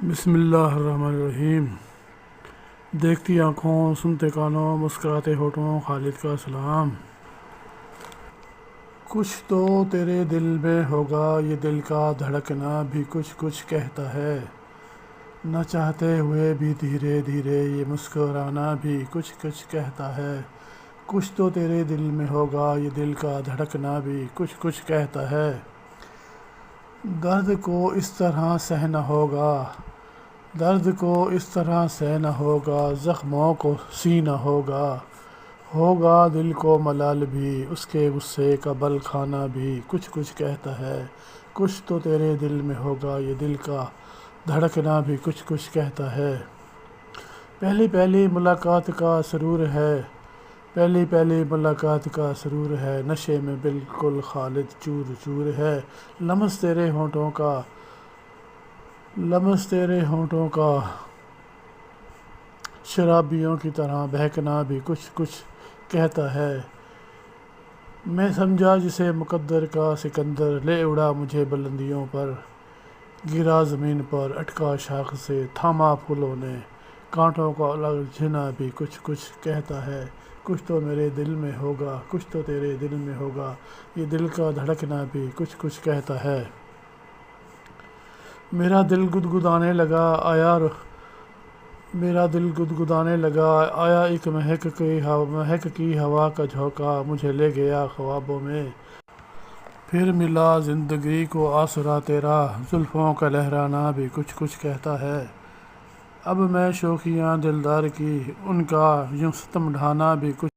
بسم اللہ الرحمن الرحیم۔ دیکھتی آنکھوں، سنتے کانوں، مسکراتے ہونٹوں، خالد کا سلام۔ کچھ تو تیرے دل میں ہوگا، یہ دل کا دھڑکنا بھی کچھ کچھ کہتا ہے، نہ چاہتے ہوئے بھی دھیرے دھیرے یہ مسکرانا بھی کچھ کچھ کہتا ہے۔ کچھ تو تیرے دل میں ہوگا، یہ دل کا دھڑکنا بھی کچھ کچھ کہتا ہے۔ درد کو اس طرح سہنا ہوگا، درد کو اس طرح سہنا ہوگا، زخموں کو سینا ہوگا، ہوگا دل کو ملال بھی، اس کے غصے کا بل کھانا بھی کچھ کچھ کہتا ہے۔ کچھ تو تیرے دل میں ہوگا، یہ دل کا دھڑکنا بھی کچھ کچھ کہتا ہے۔ پہلی پہلی ملاقات کا سرور ہے، پہلی پہلی ملاقات کا سرور ہے، نشے میں بالکل خالد چور چور ہے۔ لمس تیرے ہونٹوں کا، لمس تیرے ہونٹوں کا، شرابیوں کی طرح بہکنا بھی کچھ کچھ کہتا ہے۔ میں سمجھا جسے مقدر کا سکندر، لے اڑا مجھے بلندیوں پر، گرا زمین پر اٹکا شاخ سے، تھاما پھولوں نے، کانٹوں کا الجھنا بھی کچھ کچھ کہتا ہے۔ کچھ تو میرے دل میں ہوگا، کچھ تو تیرے دل میں ہوگا، یہ دل کا دھڑکنا بھی کچھ کچھ کہتا ہے۔ میرا دل گدگدانے لگا آیا، میرا دل گدگدانے لگا آیا، ایک مہک کی ہوا کا جھونکا مجھے لے گیا خوابوں میں۔ پھر ملا زندگی کو آسرا تیرا، زلفوں کا لہرانا بھی کچھ کچھ کہتا ہے۔ اب میں شوخیاں دلدار کی، ان کا یوں ستم ڈھانا بھی کچھ